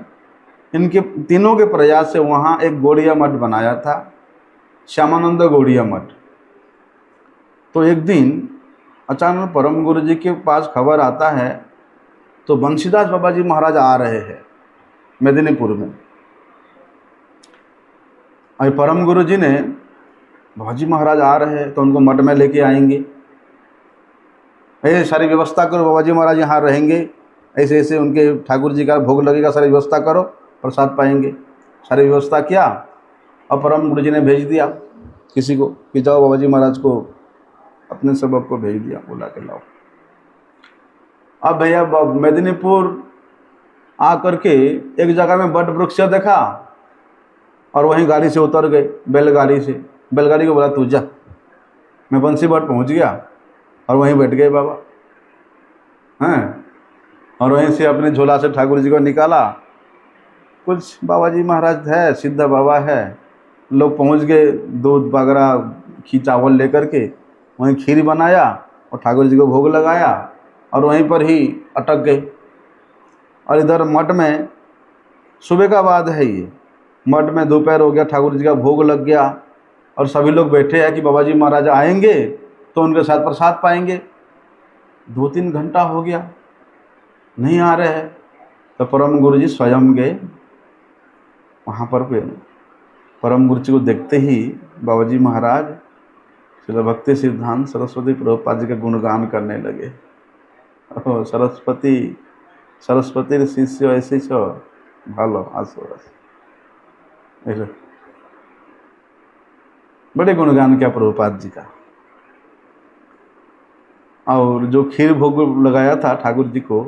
इनके तीनों के प्रयास से वहाँ एक गौड़िया मठ बनाया था, श्यामानंद गौड़िया मठ। तो एक दिन अचानक परम गुरु जी के पास खबर आता है तो बंशीदास बाबा जी महाराज आ रहे हैं मेदिनीपुर में। और परम गुरु जी ने बाबा जी महाराज आ रहे हैं तो उनको मठ में लेके आएंगे, सारी व्यवस्था करो, बाबा जी महाराज यहाँ रहेंगे, ऐसे ऐसे उनके ठाकुर जी का भोग लगेगा, सारी व्यवस्था करो, प्रसाद पाएंगे। सारी व्यवस्था किया और परम गुरु जी ने भेज दिया किसी को कि जाओ बाबा जी महाराज को अपने सबक को भेज दिया, बुला के लाओ। अब भैया मेदिनीपुर आकर के एक जगह में बट वृक्ष देखा और वहीं गाड़ी से उतर गए, बैलगाड़ी से। बैलगाड़ी को बोला तू जा, मैं बंसी बट पहुँच गया और वहीं बैठ गए बाबा, हैं। और वहीं से अपने झोला से ठाकुर जी को निकाला, कुछ बाबा जी महाराज है, सिद्ध बाबा है, लोग पहुँच गए, दूध बगरा घी चावल लेकर के वहीं खीर बनाया और ठाकुर जी को भोग लगाया और वहीं पर ही अटक गए। और इधर मठ में सुबह का बाद है, ये मठ में दोपहर हो गया, ठाकुर जी का भोग लग गया और सभी लोग बैठे हैं कि बाबा जी महाराज आएंगे तो उनके साथ प्रसाद पाएंगे। 2-3 घंटा हो गया, नहीं आ रहे हैं। तो परम गुरु जी स्वयं गए वहाँ पर परम गुरु जी को देखते ही बाबा जी महाराज श्रील भक्ति सिद्धांत सरस्वती प्रभुपाद जी का गुणगान करने लगे। सरस्वती शिष्य ऐसे भालो आसो, बड़े गुणगान किया प्रभुपाद जी का। और जो खीर भोग लगाया था ठाकुर जी को,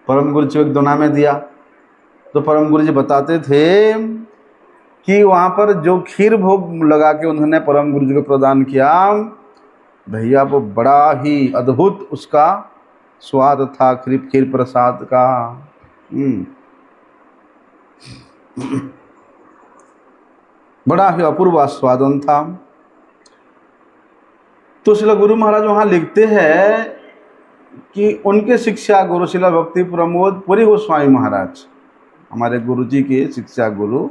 परम गुरु जी एक दोना में दिया। तो परम गुरु जी बताते थे कि वहाँ पर जो खीर भोग लगा के उन्होंने परम गुरु जी को प्रदान किया, भैया वो बड़ा ही अद्भुत उसका स्वाद था खीर प्रसाद का। बड़ा ही अपूर्व स्वादन था। तो श्रील गुरु महाराज वहाँ लिखते हैं कि उनके शिक्षा गुरु श्रील भक्ति प्रमोद पुरी गोस्वामी महाराज, हमारे गुरु जी के शिक्षा गुरु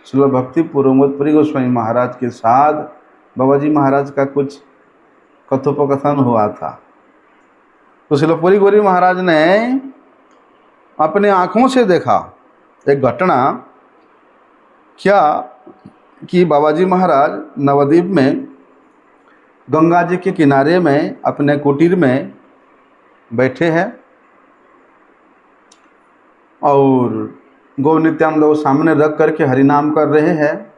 श्रील भक्ति प्रमोद पुरी गोस्वामी महाराज के साथ बाबा जी महाराज का कुछ कथोपकथन हुआ था। तो श्रील पुरी गोरी महाराज ने अपने आँखों से देखा एक घटना, क्या कि बाबा जी महाराज नवद्वीप में गंगा जी के किनारे में अपने कुटीर में बैठे हैं और गौ नित्यानंद को सामने रख करके हरिनाम कर रहे हैं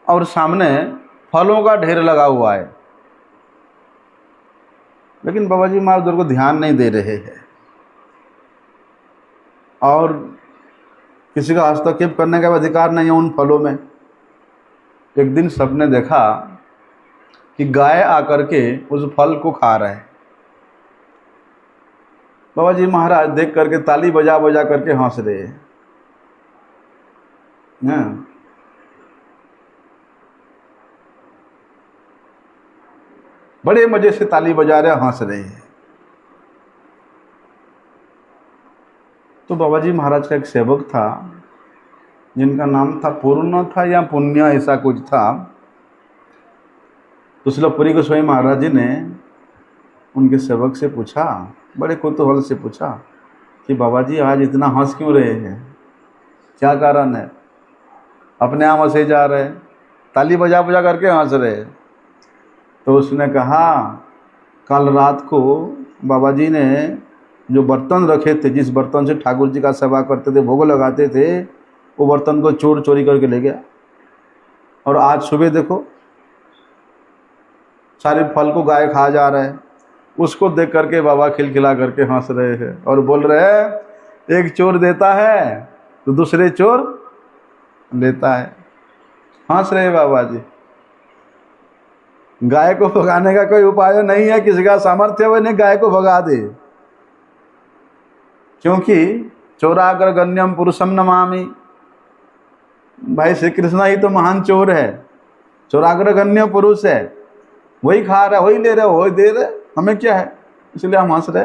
और सामने फलों का ढेर लगा हुआ है, लेकिन बाबा जी महाराज उधर को ध्यान नहीं दे रहे हैं और किसी का हस्तक्षेप करने का अधिकार नहीं है उन फलों में। एक दिन सबने देखा कि गाय आकर के उस फल को खा रहा है। बाबा जी महाराज देख करके ताली बजा बजा करके हंस रहे हैं। बड़े मजे से ताली बजा रहे, हंस रहे हैं। तो बाबा जी महाराज का एक सेवक था जिनका नाम था पूर्ण था या पुण्य, ऐसा कुछ था। तो श्रील पुरी गोस्वामी महाराज जी ने उनके सेवक से पूछा, बड़े कौतूहल से पूछा कि बाबा जी आज इतना हंस क्यों रहे हैं, क्या कारण है? अपने आप हंसे जा रहे, ताली बजा बजा करके हंस रहे। तो उसने कहा, कल रात को बाबा जी ने जो बर्तन रखे थे, जिस बर्तन से ठाकुर जी का सेवा करते थे, भोग लगाते थे, वो बर्तन को चोर चोरी करके ले गया। और आज सुबह देखो सारे फल को गाय खा जा रहे हैं। उसको देख करके बाबा खिलखिला करके हंस रहे हैं और बोल रहे हैं एक चोर देता है तो दूसरे चोर लेता है। हंस रहे बाबा जी। गाय को भगाने का कोई उपाय नहीं है, किसी का सामर्थ्य हो नहीं गाय को भगा दे, क्योंकि चोराग्र गण्यम पुरुषम नमामि। भाई श्री कृष्ण ही तो महान चोर है, चोराग्र गण्य पुरुष है, वही खा रहा है, वही ले रहे, वही दे रहे, हमें क्या है, इसलिए हम हंस रहे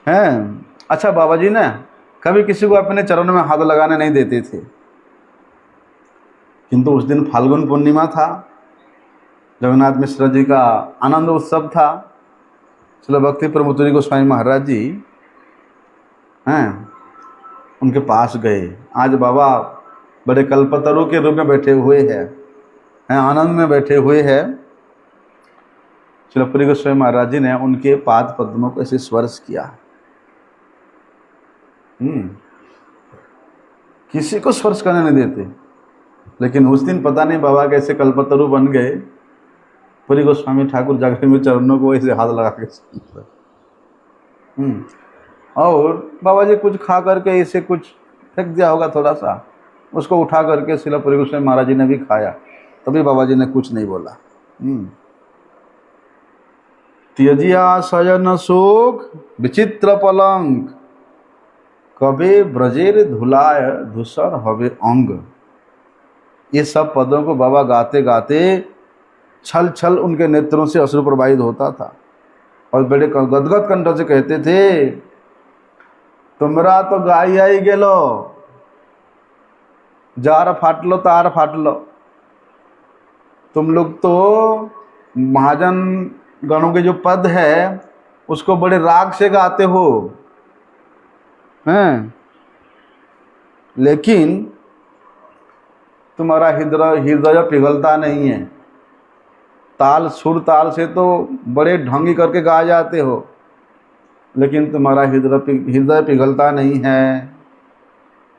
हैं। अच्छा, बाबा जी ने कभी किसी को अपने चरणों में हाथ लगाने नहीं देते थे, किंतु उस दिन फाल्गुन पूर्णिमा था, जगन्नाथ मिश्र जी का आनंद उत्सव था। श्रील भक्ति प्रमोद गोस्वामी महाराज जी हैं, उनके पास गए। आज बाबा बड़े कल्पतरु के रूप में बैठे हुए हैं, आनंद में बैठे हुए हैं। श्रील गोस्वामी महाराज जी ने उनके पाद पद्मों को ऐसे स्पर्श किया। किसी को स्पर्श करने नहीं देते, लेकिन उस दिन पता नहीं बाबा कैसे कल्पतरु बन गए, पुरी गोस्वामी ठाकुर जाकर में चरणों को ऐसे हाथ लगा के और बाबा जी कुछ खा करके इसे कुछ फेंक दिया होगा थोड़ा सा, उसको उठा करके श्रील पुरी गोस्वामी महाराज जी ने भी खाया, तभी बाबा जी ने कुछ नहीं बोला। त्यजिया शयन सुख विचित्र पलंग, कबे ब्रजेर धुलाय धूसर हवे अंग। ये सब पदों को बाबा गाते गाते छल छल उनके नेत्रों से अश्रु प्रवाहित होता था और बड़े गदगद कंठ से कहते थे, तुमरा तो गाई आई गेलो, जार फाटलो तार फाटलो। तुम लोग तो महाजन गणों के जो पद है उसको बड़े राग से गाते हो हैं, लेकिन तुम्हारा हृदय पिघलता नहीं है। ताल सुर ताल से तो बड़े ढंगी करके गा जाते हो, लेकिन तुम्हारा हृदय पिघलता नहीं है।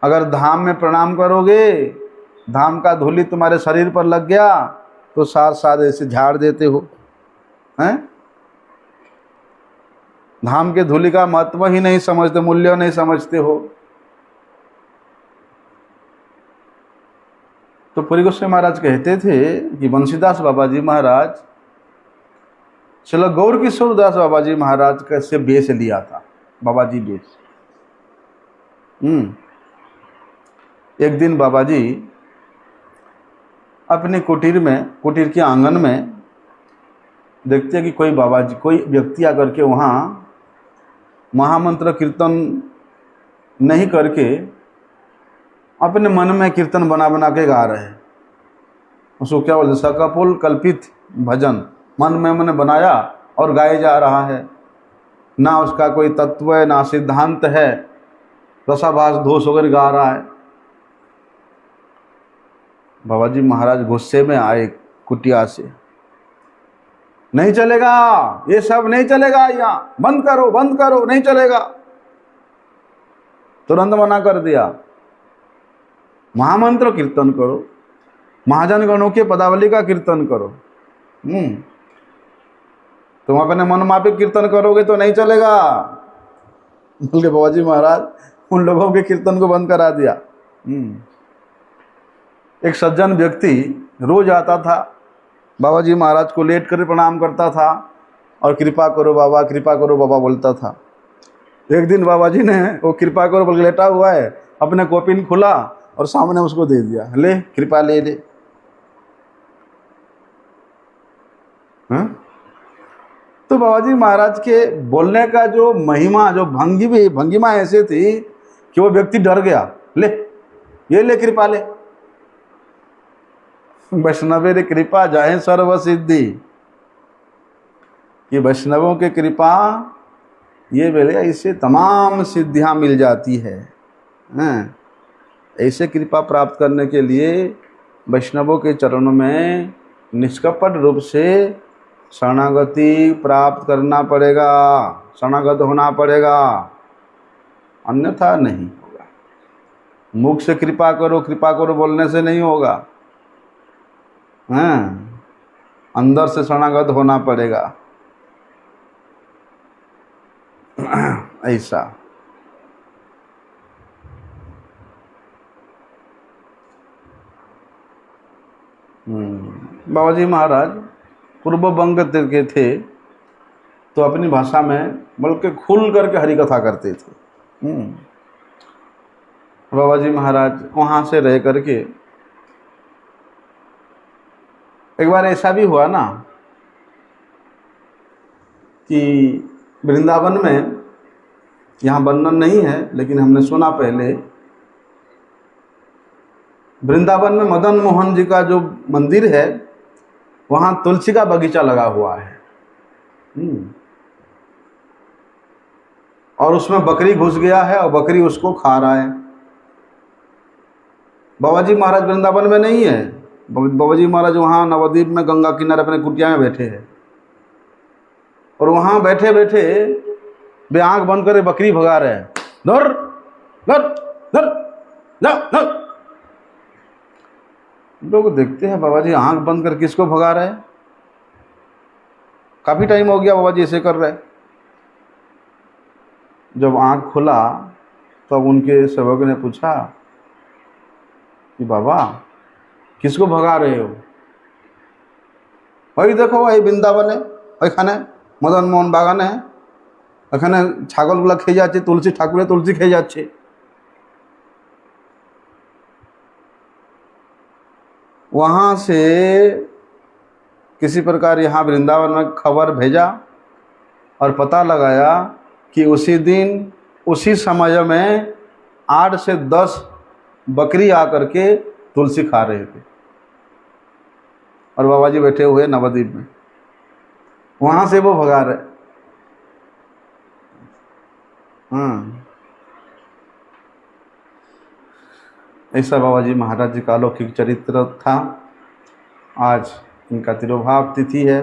अगर धाम में प्रणाम करोगे, धाम का धूलि तुम्हारे शरीर पर लग गया तो साथ साथ ऐसे झाड़ देते हो हैं। धाम के धूलि का महत्व ही नहीं समझते, मूल्य नहीं समझते हो। तो पुरी गोस्वामी महाराज कहते थे कि बंसीदास बाबा जी महाराज श्रील गौर किशोर दास बाबा जी महाराज कैसे बेस लिया था, बाबा जी बेस। एक दिन बाबा जी अपने कुटीर के आंगन में देखते हैं कि कोई व्यक्ति आकर के वहाँ महामंत्र कीर्तन नहीं करके अपने मन में कीर्तन बना बना के गा रहे हैं। उसको क्या बोलते, सकपुल कल्पित भजन मन में मैंने बनाया और गाए जा रहा है, ना उसका कोई तत्व है ना सिद्धांत है, रसाभास दोष होकर गा रहा है। बाबा जी महाराज गुस्से में आए कुटिया से, नहीं चलेगा, ये सब नहीं चलेगा, यहाँ बंद करो, नहीं चलेगा। तुरंत मना कर दिया, महामंत्र कीर्तन करो, महाजन गणों के पदावली का कीर्तन करो। तुम अपने मन माफिक कीर्तन करोगे तो नहीं चलेगा। बल्कि बाबा जी महाराज उन लोगों के कीर्तन को बंद करा दिया। एक सज्जन व्यक्ति रोज आता था, बाबा जी महाराज को लेट कर प्रणाम करता था और कृपा करो बाबा बोलता था। एक दिन बाबा जी ने वो कृपा करो बोल लेटा हुआ है, अपने कॉपिन खुला और सामने उसको दे दिया, ले कृपा ले ले। तो बाबा जी महाराज के बोलने का जो महिमा, जो भंगिमा ऐसे थी कि वो व्यक्ति डर गया, ले कृपा ले। वैष्णवेर कृपा जाहे सर्व सिद्धि, कि वैष्णवों के कृपा ये बोले इससे तमाम सिद्धियां मिल जाती है। ऐसे कृपा प्राप्त करने के लिए वैष्णवों के चरणों में निष्कपट रूप से शरणागति प्राप्त करना पड़ेगा, शरणागत होना पड़ेगा, अन्यथा नहीं होगा। मुख से कृपा करो बोलने से नहीं होगा, हैं, अंदर से शरणागत होना पड़ेगा। ऐसा बाबा जी महाराज पूर्व बंग के थे, तो अपनी भाषा में बल्कि खुल करके हरि कथा करते थे। बाबा जी महाराज वहाँ से रह करके एक बार ऐसा भी हुआ ना कि वृंदावन में, यहाँ वर्णन नहीं है लेकिन हमने सुना पहले, वृंदावन में मदन मोहन जी का जो मंदिर है वहाँ तुलसी का बगीचा लगा हुआ है, और उसमें बकरी घुस गया है और बकरी उसको खा रहा है। बाबा जी महाराज वृंदावन में नहीं है, बाबा जी महाराज वहाँ नवद्वीप में गंगा किनारे अपने कुटिया में बैठे हैं, और वहाँ बैठे बैठे वे आँख बंद करे बकरी भगा रहे हैं, धर धर धर जा धर। लोग देखते हैं बाबा जी आँख बंद कर किसको भगा रहे हैं, काफ़ी टाइम हो गया बाबा जी ऐसे कर रहे हैं। जब आँख खुला तब उनके सेवक ने पूछा कि बाबा किसको भगा रहे हो? वही देखो वही वृंदावन है, ওইখানে মদন মোহন বাগান है, ওখানে ছাগলগুলো খেয়ে যাচ্ছে, তুলসী ঠাকুরের তুলসী খেয়ে যাচ্ছে। वहाँ से किसी प्रकार यहाँ वृंदावन में खबर भेजा और पता लगाया कि उसी दिन उसी समय में 8 से 10 बकरी आकर के तुलसी खा रहे थे, और बाबा जी बैठे हुए नवद्वीप में, वहाँ से वो भगा रहे। ऐसा बाबा जी महाराज जी का अलौकिक चरित्र था। आज इनका तिरुभाव तिथि है।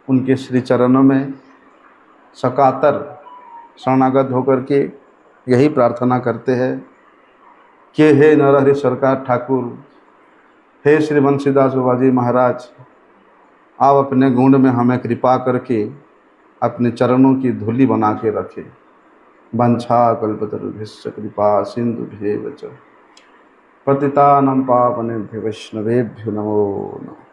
उनके श्री चरणों में सकातर शरणागत होकर के यही प्रार्थना करते हैं कि हे नरहरि सरकार ठाकुर, हे श्री बंसीदास बाबा जी महाराज, आप अपने गुण में हमें कृपा करके अपने चरणों की धूलि बना के रखें। वंछा कल्पतरुभ्यश्च कृपा सिंधुभ्येव च पतितानां पावनेभ्यो वैष्णवेभ्यो नमो नमः।